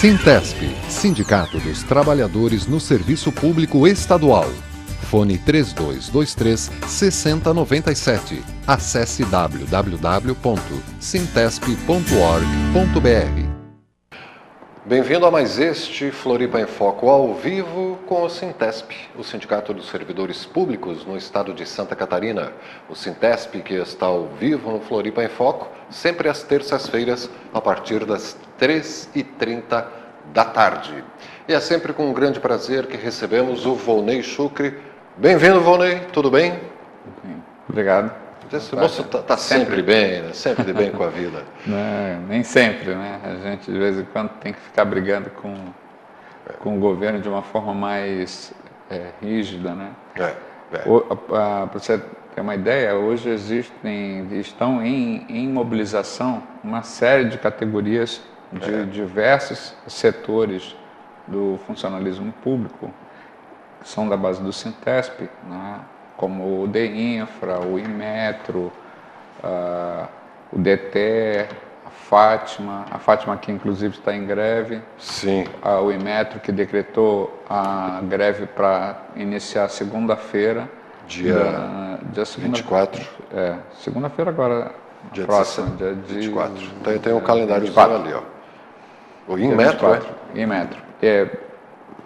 Sintesp, Sindicato dos Trabalhadores no Serviço Público Estadual. Fone 3223-6097. Acesse www.sintesp.org.br. Bem-vindo a mais este Floripa em Foco ao vivo com o Sintesp, o Sindicato dos Servidores Públicos no estado de Santa Catarina. O Sintesp que está ao vivo no Floripa em Foco, sempre às terças-feiras, a partir das 3h30 da tarde. E é sempre com um grande prazer que recebemos o Volney Chucre. Bem-vindo, Volney, tudo bem? Obrigado. Esse moço está sempre bem, né? Sempre de bem com a vida. Não, nem sempre, né? A gente, de vez em quando, tem que ficar brigando com o governo de uma forma mais rígida, né? Para você ter uma ideia, hoje estão em mobilização uma série de categorias de diversos setores do funcionalismo público, que são da base do Sintesp, né? Como o DEINFRA, o Inmetro, o DETER, a Fátima que inclusive está em greve. Sim. O Inmetro que decretou a greve para iniciar segunda-feira. Dia 24. Segunda-feira agora, dia próxima, 17, dia 24. Tem um calendário ali, ó. O Inmetro, Inmetro.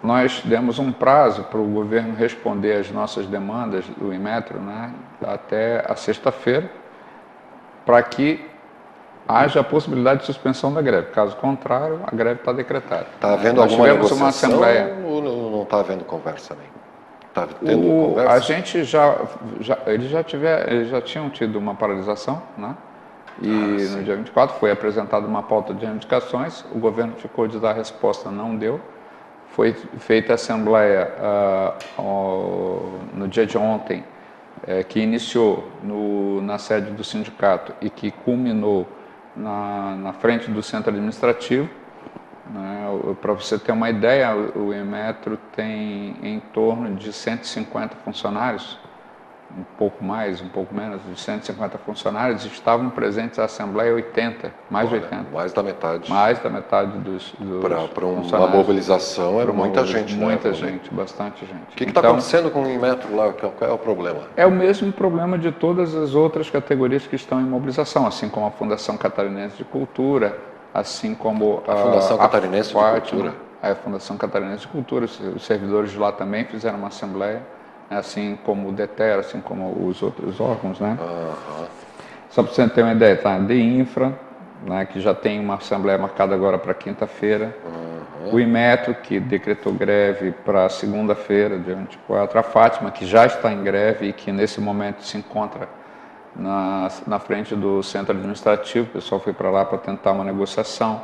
Nós demos um prazo para o governo responder às nossas demandas do Inmetro, né, até a sexta-feira, para que haja a possibilidade de suspensão da greve. Caso contrário, a greve está decretada. Está havendo alguma negociação uma assembleia ou não está havendo conversa nem? Está tendo conversa? A gente eles já tinham tido uma paralisação, né? E no dia 24 foi apresentada uma pauta de reivindicações, o governo ficou de dar resposta, não deu. Foi feita a assembleia no dia de ontem, que iniciou na sede do sindicato e que culminou na frente do centro administrativo. Né? Para você ter uma ideia, o Inmetro tem em torno de 150 funcionários, um pouco mais, um pouco menos, de 150 funcionários, estavam presentes na Assembleia 80, mais de 80. Mais da metade. Mais da metade dos Para uma mobilização era muita gente, né? Muita gente, bastante gente. O que está acontecendo com o Inmetro lá? Qual é o problema? É o mesmo problema de todas as outras categorias que estão em mobilização, assim como a Fundação Catarinense de Cultura, assim como a Fundação Catarinense de Cultura. A Fundação Catarinense de Cultura, os servidores de lá também fizeram uma assembleia, assim como o DETER, assim como os outros órgãos, né? Só para você ter uma ideia, tá? DEINFRA, né, que já tem uma assembleia marcada agora para quinta-feira, o Inmetro, que decretou greve para segunda-feira, dia 24, a Fátima, que já está em greve e que nesse momento se encontra na frente do centro administrativo, o pessoal foi para lá para tentar uma negociação,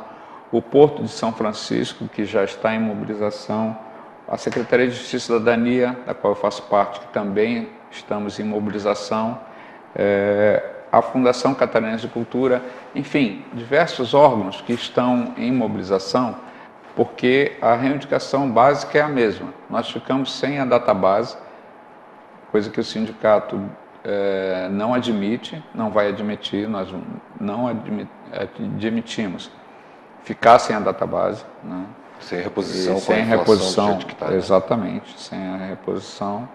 o Porto de São Francisco, que já está em mobilização, a Secretaria de Justiça e Cidadania, da qual eu faço parte, que também estamos em mobilização, a Fundação Catarinense de Cultura, enfim, diversos órgãos que estão em mobilização, porque a reivindicação básica é a mesma. Nós ficamos sem a database, coisa que o sindicato não admite, não vai admitir, nós não admitimos ficar sem a database, né? Sem reposição, sem reposição, tá, né? Exatamente, sem a reposição.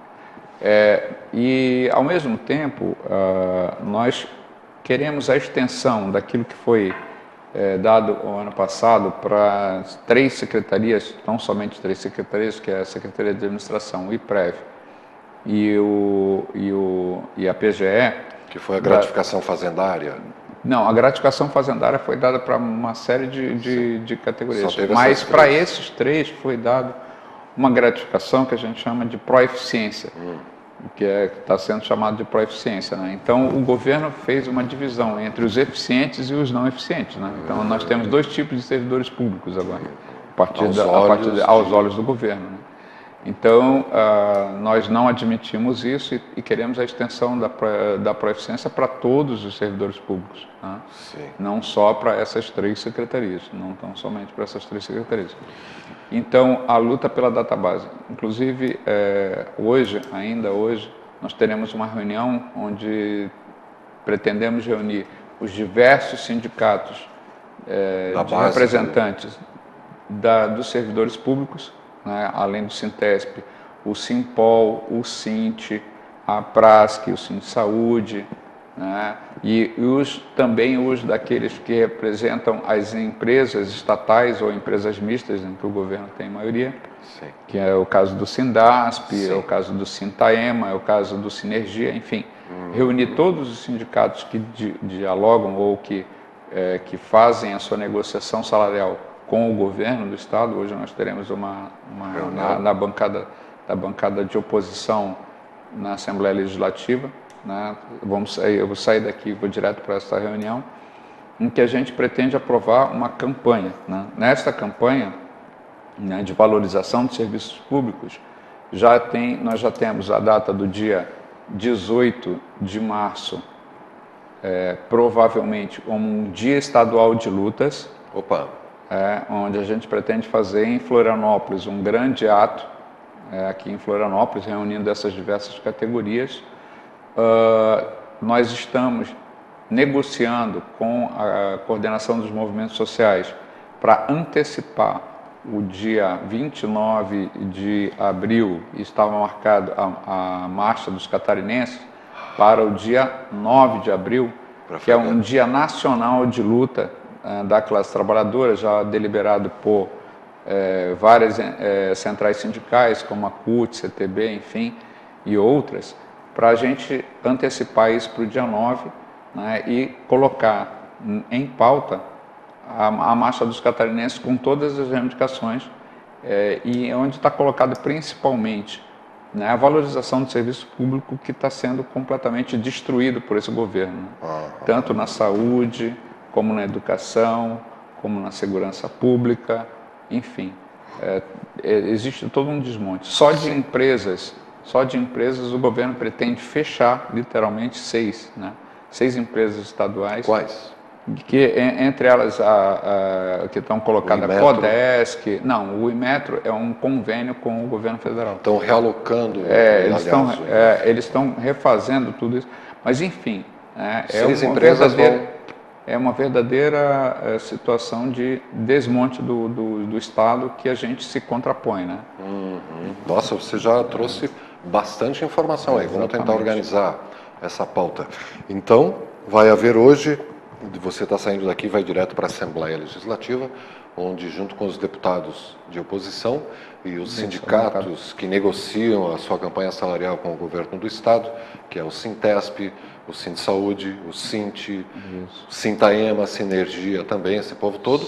E, ao mesmo tempo, nós queremos a extensão daquilo que foi dado o ano passado para 3 secretarias, não somente 3 secretarias, que é a Secretaria de Administração, o IPREV e a PGE. Que foi a gratificação fazendária? Não, a gratificação fazendária foi dada para uma série de categorias, mas para esses 3 foi dado uma gratificação que a gente chama de proeficiência, que está sendo chamado de proeficiência, né? Então, o governo fez uma divisão entre os eficientes e os não eficientes, né? Então, nós temos 2 tipos de servidores públicos agora, aos olhos do governo, né? Então, nós não admitimos isso e queremos a extensão da proeficiência para todos os servidores públicos, né? Não só para essas 3 secretarias, não tão somente para essas 3 secretarias. Então, a luta pela database. Inclusive, ainda hoje, nós teremos uma reunião onde pretendemos reunir os diversos sindicatos de representantes dos servidores públicos, né, além do Sintesp, o Simpol, o Sint, a Prasc, o Sint Saúde, né, e também os daqueles que representam as empresas estatais ou empresas mistas, em que o governo tem maioria, sim, que é o caso do Sindasp, sim, é o caso do Sintaema, é o caso do Sinergia, enfim, reunir todos os sindicatos que dialogam ou que fazem a sua negociação salarial com o governo do Estado. Hoje nós teremos na bancada de oposição na Assembleia Legislativa, né? Eu vou sair daqui e vou direto para essa reunião, em que a gente pretende aprovar uma campanha, né? Nesta campanha, né, de valorização de serviços públicos, nós já temos a data do dia 18 de março, provavelmente um dia estadual de lutas. Opa! Onde a gente pretende fazer em Florianópolis um grande ato, aqui em Florianópolis, reunindo essas diversas categorias. Nós estamos negociando com a coordenação dos movimentos sociais para antecipar o dia 29 de abril, estava marcado a Marcha dos Catarinenses, para o dia 9 de abril, que é um dia nacional de luta da classe trabalhadora, já deliberado por várias centrais sindicais, como a CUT, CTB, enfim, e outras, para a gente antecipar isso para o dia 9, né, e colocar em pauta a Marcha dos Catarinenses com todas as reivindicações, e onde está colocado principalmente, né, a valorização do serviço público, que está sendo completamente destruído por esse governo, né? Tanto na saúde, como na educação, como na segurança pública, enfim. Existe todo um desmonte. Só de empresas o governo pretende fechar, literalmente, 6, né? 6 empresas estaduais. Quais? Que, entre elas, que estão colocadas a Codesc. Não, o Imetro é um convênio com o governo federal. Estão realocando. Eles estão refazendo tudo isso. Mas, enfim, é uma verdadeira situação de desmonte do Estado, que a gente se contrapõe, né? Nossa, você já trouxe bastante informação aí. Vamos tentar organizar essa pauta. Então, vai haver hoje, você está saindo daqui, vai direto para a Assembleia Legislativa, onde, junto com os deputados de oposição e os sindicatos que negociam a sua campanha salarial com o governo do Estado, que é o Sintesp, o Sint Saúde, o Sint, Sintaema, Sinergia também, esse povo todo,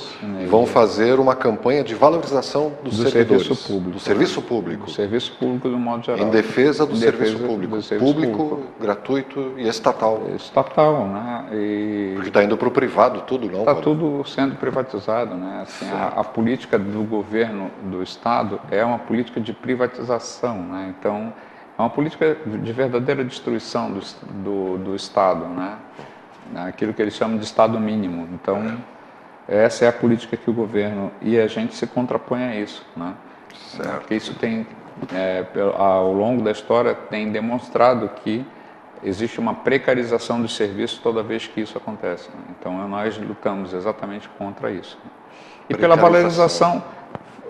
vão fazer uma campanha de valorização dos servidores, do serviço público. Do serviço público, do modo geral. Em defesa do serviço público. Público, gratuito e estatal. Estatal, né? Porque está indo para o privado tudo, não? Está tudo sendo privatizado, né? Assim, a política do governo do Estado é uma política de privatização, né? Então, é uma política de verdadeira destruição do Estado, né? Aquilo que eles chamam de Estado mínimo. Então, essa é a política que o governo, e a gente se contrapõe a isso, né? Certo. Porque isso tem, ao longo da história, tem demonstrado que existe uma precarização dos serviços toda vez que isso acontece, né? Então, nós lutamos exatamente contra isso. E pela valorização,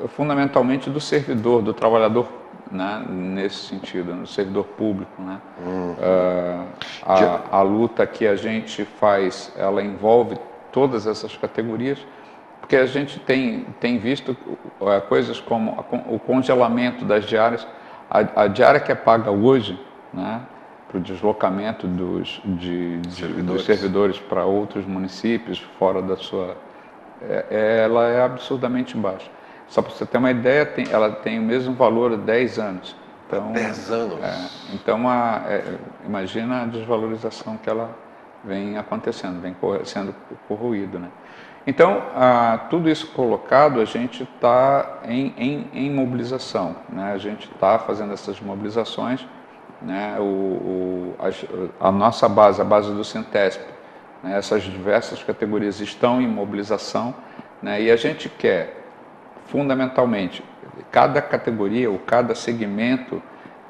fundamentalmente, do servidor, do trabalhador, né, nesse sentido, no servidor público, né? A luta que a gente faz, ela envolve todas essas categorias, porque a gente tem visto coisas como o congelamento das diárias. A diária que é paga hoje, né, para o deslocamento dos servidores para outros municípios fora da sua... ela é absurdamente baixa. Só para você ter uma ideia, ela tem o mesmo valor há 10 anos. Então, 10 anos? Então, imagina a desvalorização que ela vem acontecendo, vem sendo corroída, né? Então, tudo isso colocado, a gente está em mobilização, né? A gente está fazendo essas mobilizações, né? A nossa base, a base do Sintesp, né? Essas diversas categorias estão em mobilização, né? E a gente quer, fundamentalmente, cada categoria ou cada segmento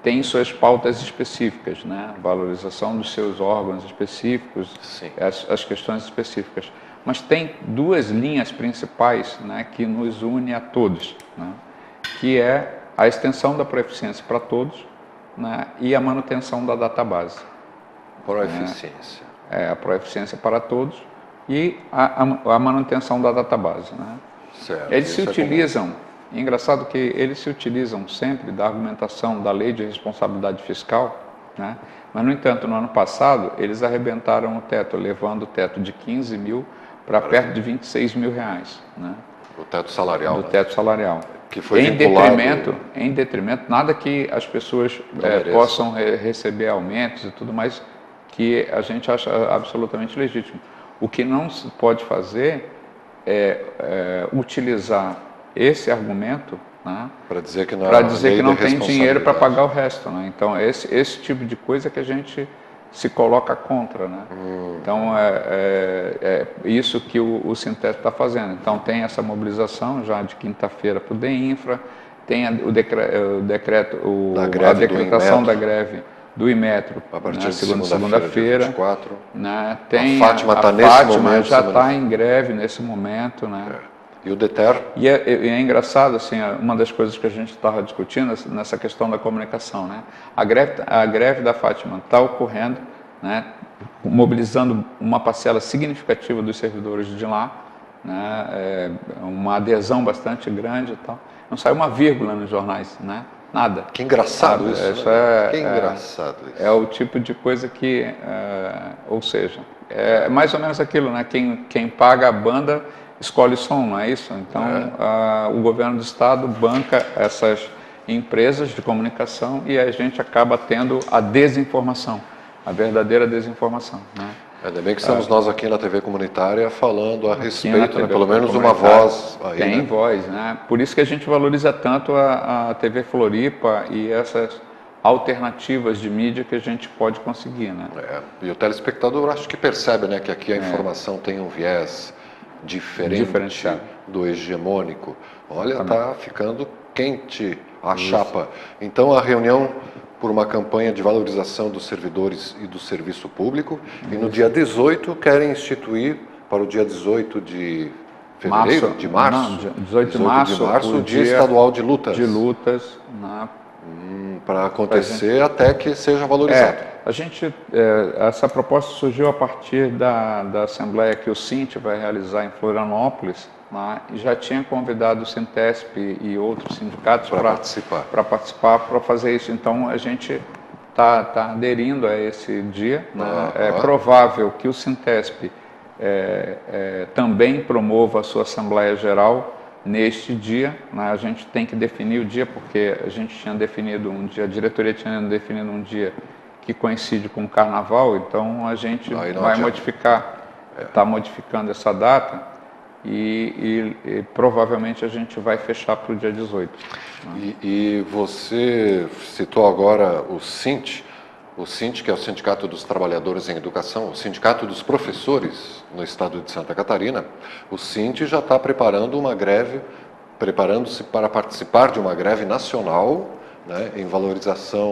tem suas pautas específicas, né? Valorização dos seus órgãos específicos, as questões específicas. mas tem duas linhas principais, né, que nos une a todos, né, que é a extensão da proeficiência para todos, né, e a manutenção da database. Proeficiência. A proeficiência para todos e a manutenção da database. Né. Certo. Eles se utilizam, é engraçado que eles se utilizam sempre da argumentação da lei de responsabilidade fiscal, né, mas, no entanto, no ano passado, eles arrebentaram o teto, levando o teto de 15 mil para perto de 26 mil reais. Né? O teto salarial. Do teto salarial. Que foi em detrimento, nada que as pessoas possam receber aumentos e tudo mais, que a gente acha absolutamente legítimo. O que não se pode fazer é utilizar esse argumento, né, para dizer que não tem dinheiro para pagar o resto. Né? Então, esse tipo de coisa que a gente se coloca contra. Né? Então, é isso que o Sintesp está fazendo. Então, tem essa mobilização já de quinta-feira para o DEINFRA, tem a decretação da greve do Inmetro, a partir de segunda-feira. Né? Tem a Fátima já está em greve nesse momento. Né? E o DETER? E é engraçado, assim, uma das coisas que a gente estava discutindo nessa questão da comunicação, né? A greve da Fátima está ocorrendo, né? Mobilizando uma parcela significativa dos servidores de lá, né? Uma adesão bastante grande e tal. Não saiu uma vírgula nos jornais, né? Nada. Que engraçado isso, né? Que engraçado isso. É o tipo de coisa que, ou seja, é mais ou menos aquilo, né? Quem paga a banda escolhe o som, não é isso? Então, o governo do estado banca essas empresas de comunicação e a gente acaba tendo a desinformação, a verdadeira desinformação. Né? Ainda bem que estamos nós aqui na TV comunitária falando a respeito, né? Pelo menos uma voz aí. Tem, né? voz, né? Por isso que a gente valoriza tanto a TV Floripa e essas alternativas de mídia que a gente pode conseguir. Né? E o telespectador acho que percebe, né, que aqui a informação tem um viés diferente do hegemônico. Olha, está ficando quente a chapa. Então, a reunião por uma campanha de valorização dos servidores e do serviço público, e no dia 18 querem instituir, para o dia 18 de fevereiro, de março, 18 de março, o Dia Estadual de Lutas. Para acontecer até que seja valorizado. Essa proposta surgiu a partir da assembleia que o Sint vai realizar em Florianópolis, né, e já tinha convidado o Sintesp e outros sindicatos para participar, para fazer isso. Então, a gente está aderindo a esse dia. Né? É provável que o Sintesp também promova a sua Assembleia Geral neste dia. Né? A gente tem que definir o dia, porque a gente tinha definido um dia, a diretoria tinha definido um dia que coincide com o Carnaval, então a gente vai modificar, está modificando essa data e provavelmente a gente vai fechar para o dia 18. Né? E você citou agora o Sint, que é o Sindicato dos Trabalhadores em Educação, o Sindicato dos Professores no estado de Santa Catarina. O Sint já está preparando-se para participar de uma greve nacional, né,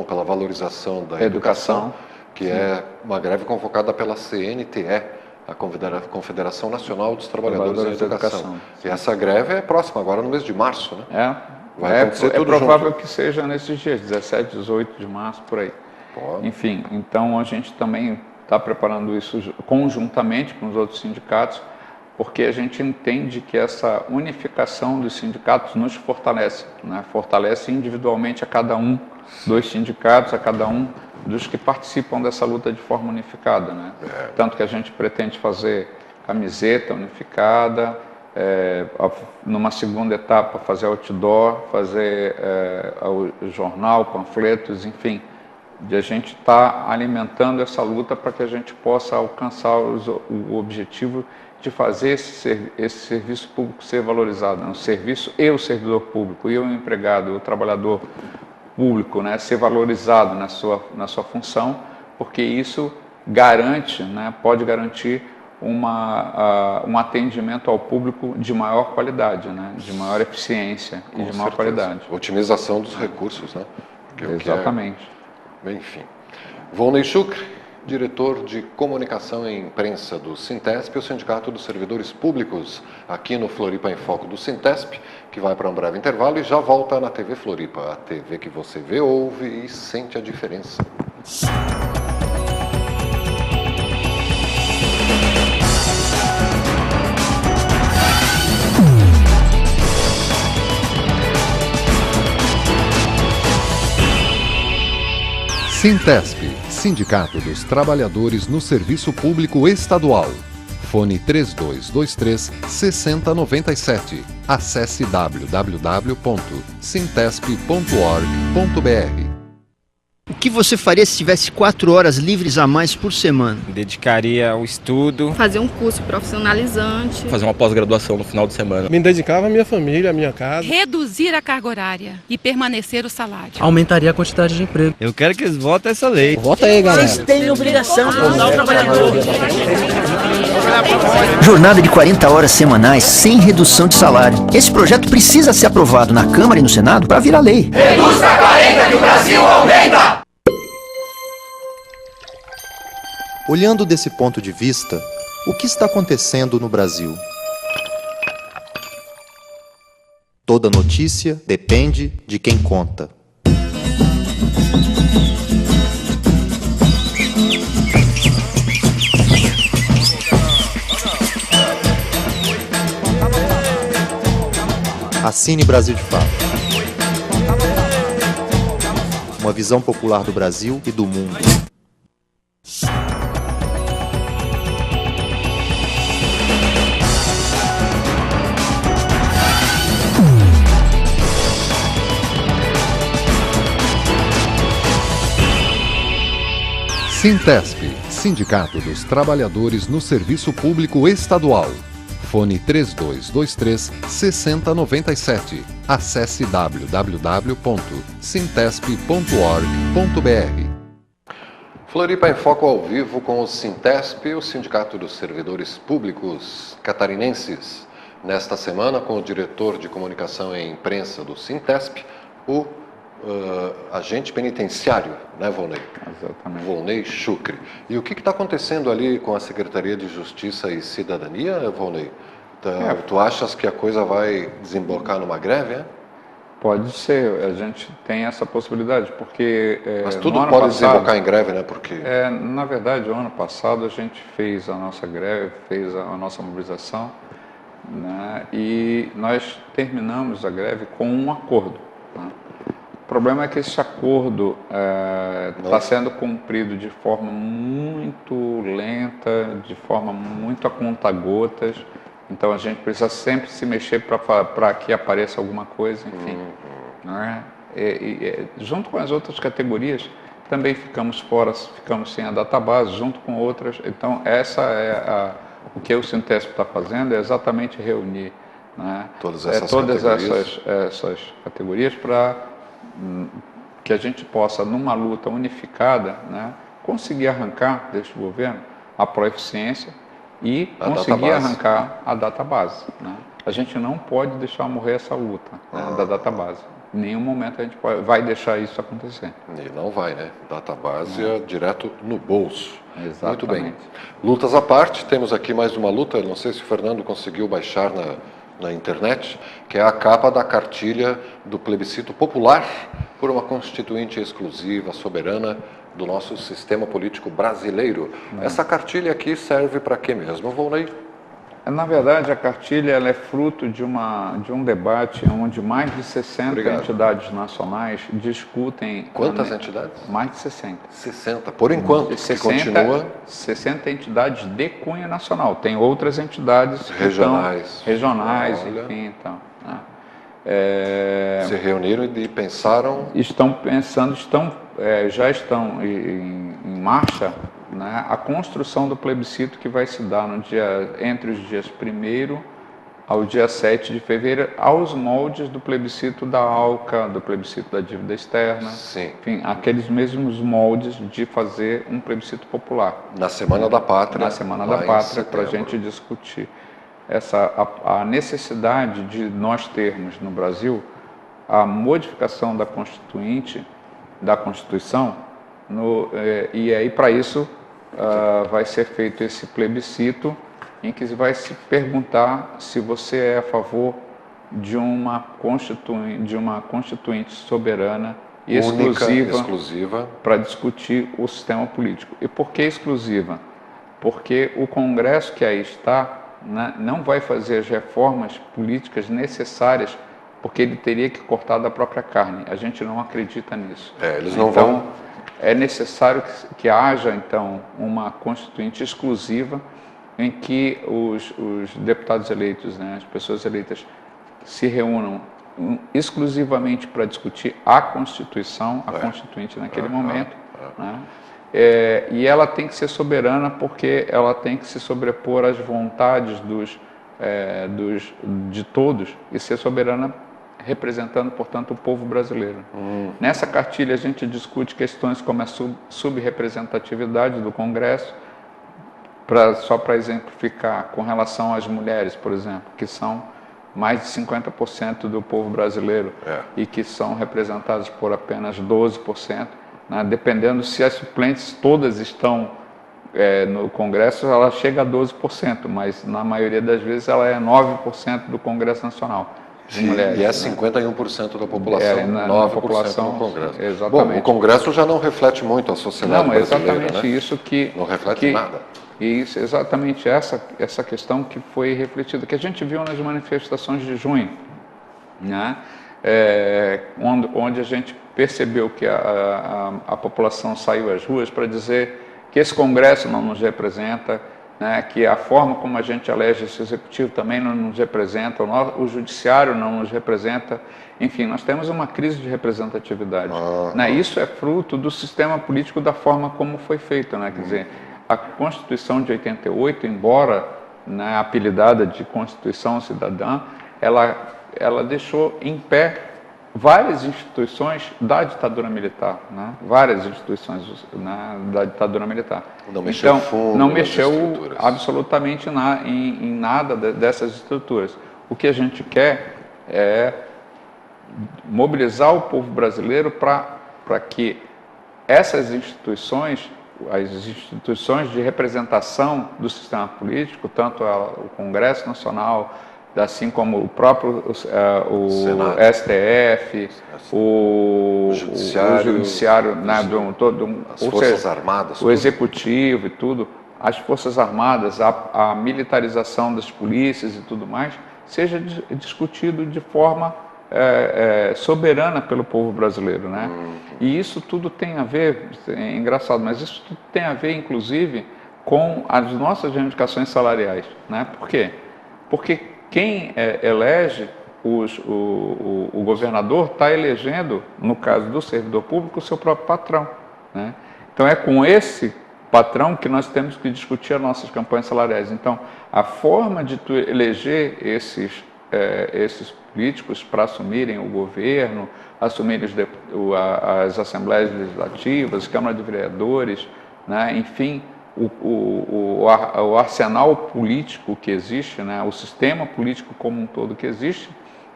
pela valorização da educação, que é uma greve convocada pela CNTE, a Confederação Nacional dos Trabalhadores em Educação. E essa greve é próxima, agora no mês de março, né? Vai acontecer tudo provável junto. Que seja nesses dias, 17, 18 de março, por aí. Enfim, então a gente também está preparando isso conjuntamente com os outros sindicatos, porque a gente entende que essa unificação dos sindicatos nos fortalece, né? Fortalece individualmente a cada um dos sindicatos, a cada um dos que participam dessa luta de forma unificada. Né? Tanto que a gente pretende fazer camiseta unificada, numa segunda etapa fazer outdoor, fazer o jornal, panfletos, enfim. De a gente estar alimentando essa luta para que a gente possa alcançar o objetivo de fazer esse serviço público ser valorizado, né? O serviço e o servidor público, e o empregado, o trabalhador público, né? Ser valorizado na sua função, porque isso garante, né? Pode garantir um atendimento ao público de maior qualidade, né? De maior eficiência e de maior qualidade. Otimização dos recursos, né? Exatamente. Enfim. Volney Shukri, diretor de comunicação e imprensa do Sintesp, o Sindicato dos Servidores Públicos, aqui no Floripa em Foco do Sintesp, que vai para um breve intervalo e já volta na TV Floripa, a TV que você vê, ouve e sente a diferença. Sintesp, Sindicato dos Trabalhadores no Serviço Público Estadual. Fone 3223-6097. Acesse www.sintesp.org.br. O que você faria se tivesse 4 horas livres a mais por semana? Dedicaria ao estudo. Fazer um curso profissionalizante. Fazer uma pós-graduação no final de semana. Me dedicava à minha família, à minha casa. Reduzir a carga horária e permanecer o salário. Aumentaria a quantidade de emprego. Eu quero que eles votem essa lei. Vota aí, galera. Vocês têm obrigação de ajudar o trabalhador. Jornada de 40 horas semanais sem redução de salário. Esse projeto precisa ser aprovado na Câmara e no Senado para virar lei. Reduz para 40 que o Brasil aumenta! Olhando desse ponto de vista, o que está acontecendo no Brasil? Toda notícia depende de quem conta. Assine Brasil de Fato. Uma visão popular do Brasil e do mundo. Sintesp, Sindicato dos Trabalhadores no Serviço Público Estadual. Fone 3223-6097. Acesse www.sintesp.org.br. Floripa em Foco ao vivo com o Sintesp, o Sindicato dos Servidores Públicos Catarinenses. Nesta semana, com o diretor de comunicação e imprensa do Sintesp, o agente penitenciário, né, Volney? Exatamente. Volney Chucre. E o que está acontecendo ali com a Secretaria de Justiça e Cidadania, Volney? Tu achas que a coisa vai desembocar numa greve, é? Pode ser, a gente tem essa possibilidade, porque... Mas tudo pode desembocar em greve, né? Porque... na verdade, o ano passado a gente fez a nossa greve, fez a nossa mobilização, né, e nós terminamos a greve com um acordo. Né? O problema é que esse acordo está sendo cumprido de forma muito lenta, de forma muito a conta-gotas. Então a gente precisa sempre se mexer para que apareça alguma coisa, enfim. Né? Junto com as outras categorias, também ficamos fora, ficamos sem a database, junto com outras. Então essa é o que o Sintesp está fazendo, é exatamente reunir, né, todas essas categorias para que a gente possa, numa luta unificada, né, conseguir arrancar deste governo a proeficiência e conseguir arrancar a database. Né? A gente não pode deixar morrer essa luta, né, da database. Em nenhum momento a gente vai deixar isso acontecer. E não vai, né? Database é direto no bolso. Exatamente. Muito bem. Lutas à parte, temos aqui mais uma luta, não sei se o Fernando conseguiu baixar na internet, que é a capa da cartilha do plebiscito popular por uma constituinte exclusiva, soberana do nosso sistema político brasileiro. Essa cartilha aqui serve para quê mesmo, Volney? Na verdade, a cartilha ela é fruto de um debate onde mais de 60 entidades nacionais discutem... Quantas entidades? Mais de 60. 60, por enquanto, 60, continua... 60 entidades de cunho nacional. Tem outras entidades regionais, enfim, então... Né? Se reuniram e pensaram... Estão pensando, já estão em marcha, né, a construção do plebiscito que vai se dar entre os dias 1º ao dia 7 de fevereiro, aos moldes do plebiscito da ALCA, do plebiscito da dívida externa. Sim. Enfim, aqueles mesmos moldes de fazer um plebiscito popular. Na Semana da Pátria. Na Semana da Pátria, para a gente discutir a necessidade de nós termos no Brasil a modificação da Constituição, e aí para isso vai ser feito esse plebiscito em que vai se perguntar se você é a favor de uma constituinte soberana e exclusiva para discutir o sistema político. E por que exclusiva? Porque o Congresso que aí está não vai fazer as reformas políticas necessárias, porque ele teria que cortar da própria carne. A gente não acredita nisso. Eles não vão. É necessário que haja, então, uma constituinte exclusiva em que os deputados eleitos, né, as pessoas eleitas, se reúnam exclusivamente para discutir a Constituição, a Constituinte naquele momento, né? E ela tem que ser soberana porque ela tem que se sobrepor às vontades de todos e ser soberana representando, portanto, o povo brasileiro. Nessa cartilha a gente discute questões como a subrepresentatividade do Congresso, só para exemplificar, com relação às mulheres, por exemplo, que são mais de 50% do povo brasileiro e que são representadas por apenas 12%, né? Dependendo se as suplentes todas estão no Congresso, ela chega a 12%, mas na maioria das vezes ela é 9% do Congresso Nacional. Mulheres, e é 51% da população, na 9% população, no Congresso. Exatamente. Bom, o Congresso já não reflete muito a sociedade brasileira, exatamente, né? Isso que... Não reflete nada. Isso, exatamente essa questão que foi refletida, que a gente viu nas manifestações de junho, né? Onde a gente percebeu que a população saiu às ruas para dizer que esse Congresso não nos representa, né, que a forma como a gente elege esse executivo também não nos representa, o judiciário não nos representa, enfim, nós temos uma crise de representatividade. Né? Isso é fruto do sistema político da forma como foi feito, né? Quer dizer, a Constituição de 88, embora, né, apelidada de Constituição Cidadã, ela deixou em pé várias instituições da ditadura militar, né? Várias instituições, né, da ditadura militar. Não mexeu fundo, não mexeu absolutamente em nada dessas estruturas. O que a gente quer é mobilizar o povo brasileiro para que essas instituições, as instituições de representação do sistema político, tanto o Congresso Nacional, assim como o próprio STF, o Judiciário, né, as Forças Armadas, o Executivo e tudo, as Forças Armadas, a militarização das polícias e tudo mais, seja discutido de forma soberana pelo povo brasileiro, né? E isso tudo tem a ver, é engraçado, mas isso tudo tem a ver, inclusive, com as nossas reivindicações salariais, né? Por quê? Porque quem elege o governador está elegendo, no caso do servidor público, o seu próprio patrão, né? Então é com esse patrão que nós temos que discutir as nossas campanhas salariais. Então, a forma de tu eleger esses políticos para assumirem o governo, assumirem as assembleias legislativas, Câmara de Vereadores, né? Enfim, o arsenal político que existe, né? O sistema político como um todo que existe,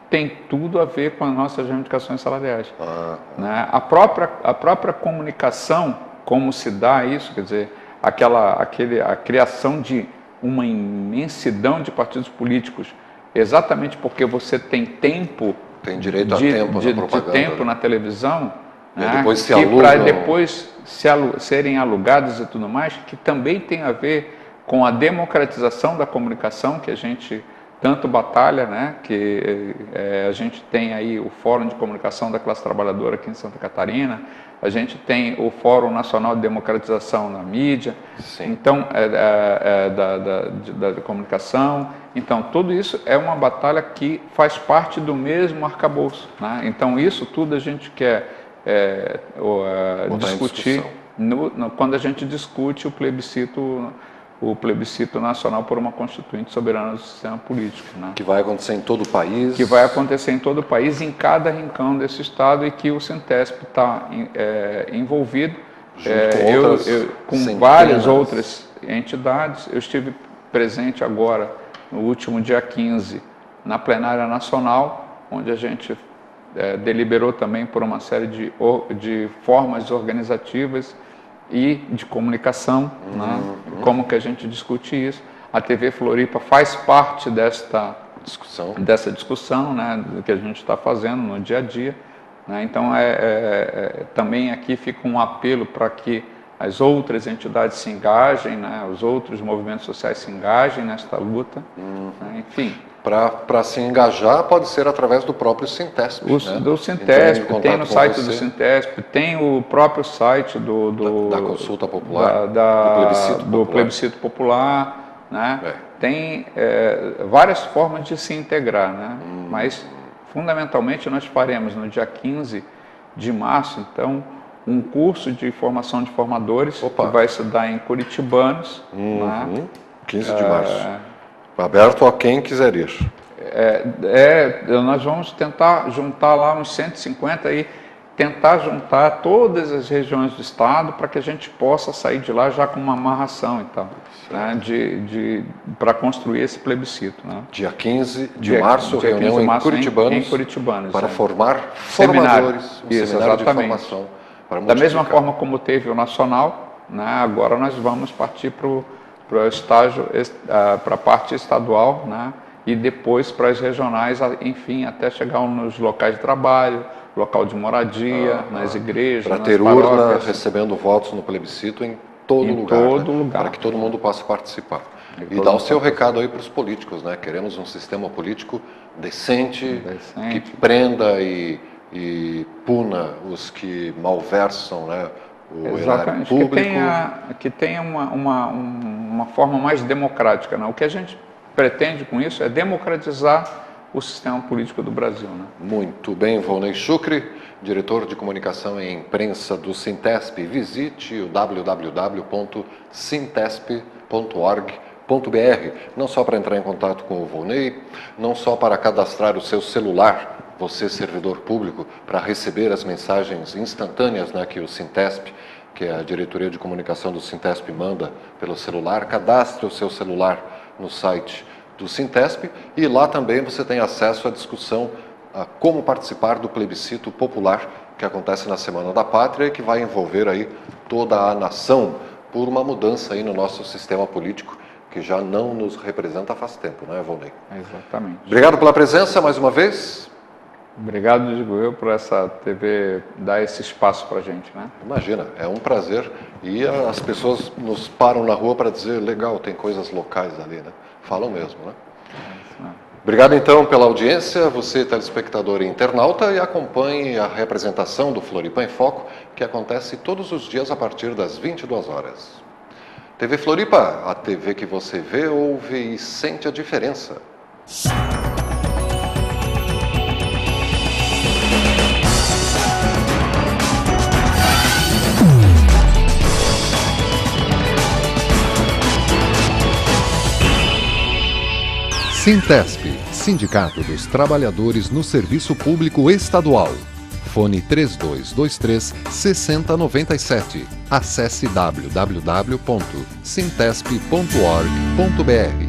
tem tudo a ver com as nossas reivindicações salariais. Né? A própria comunicação, como se dá isso, quer dizer, a criação de uma imensidão de partidos políticos, exatamente porque você tem tempo, tem direito a tempo na propaganda, de tempo na televisão, né? Depois se para depois serem alugados e tudo mais, que também tem a ver com a democratização da comunicação, que a gente tanto batalha, né? Que a gente tem aí o Fórum de Comunicação da Classe Trabalhadora aqui em Santa Catarina, a gente tem o Fórum Nacional de Democratização na Mídia, então da comunicação. Então, tudo isso é uma batalha que faz parte do mesmo arcabouço, né? Então, isso tudo a gente quer discutir quando a gente discute o plebiscito nacional por uma constituinte soberana do sistema político, né? Que vai acontecer em todo o país. Que vai acontecer em todo o país, em cada rincão desse estado, e que o Sintesp está envolvido com várias outras entidades. Eu estive presente agora, no último dia 15, na plenária nacional, onde a gente deliberou também por uma série de formas organizativas e de comunicação, né? Como que a gente discute isso. A TV Floripa faz parte dessa discussão, né, do que a gente está fazendo no dia a dia, né? Então, também aqui fica um apelo para que as outras entidades se engajem, né, os outros movimentos sociais se engajem nesta luta, né? Enfim. Para se engajar pode ser através do próprio Sintesp. Do Sintesp, tem no site do Sintesp, tem o próprio site da consulta popular, do plebiscito popular, né? Tem várias formas de se integrar, né? Mas fundamentalmente nós faremos no dia 15 de março, então, um curso de formação de formadores que vai se dar em Curitibanos. Né? 15 de março. Aberto a quem quiser ir. Nós vamos tentar juntar lá uns 150 e tentar juntar todas as regiões do estado para que a gente possa sair de lá já com uma amarração e tal, né, para construir esse plebiscito. Né? Dia 15 de março, reunião em Curitibanos, para formar formadores, seminário de formação. Da mesma forma como teve o nacional, né, agora nós vamos partir para o estágio, para a parte estadual, né, e depois para as regionais, enfim, até chegar nos locais de trabalho, local de moradia, nas igrejas, para ter urna recebendo votos no plebiscito em todo lugar, para que todo mundo possa participar. E dar o seu recado aí para os políticos, né? Queremos um sistema político decente. Que prenda e puna os que malversam, né, o erário público. Que tenha uma forma mais democrática. Né? O que a gente pretende com isso é democratizar o sistema político do Brasil. Né? Muito bem, Volney Chucre, diretor de comunicação e imprensa do Sintesp. Visite o www.sintesp.org.br, não só para entrar em contato com o Volney, não só para cadastrar o seu celular, você, servidor público, para receber as mensagens instantâneas, né, que o Sintesp, que é a diretoria de comunicação do Sintesp, manda pelo celular. Cadastre o seu celular no site do Sintesp e lá também você tem acesso à discussão a como participar do plebiscito popular que acontece na Semana da Pátria e que vai envolver aí toda a nação por uma mudança aí no nosso sistema político que já não nos representa faz tempo, né, Volney? Exatamente. Obrigado pela presença mais uma vez. Obrigado, digo eu, por essa TV dar esse espaço para a gente, né? Imagina, é um prazer. E as pessoas nos param na rua para dizer, legal, tem coisas locais ali, né? Falam mesmo, né? Obrigado, então, pela audiência, você, telespectador e internauta, e acompanhe a representação do Floripa em Foco, que acontece todos os dias a partir das 22 horas. TV Floripa, a TV que você vê, ouve e sente a diferença. Sintesp, Sindicato dos Trabalhadores no Serviço Público Estadual. Fone 3223-6097. Acesse www.sintesp.org.br.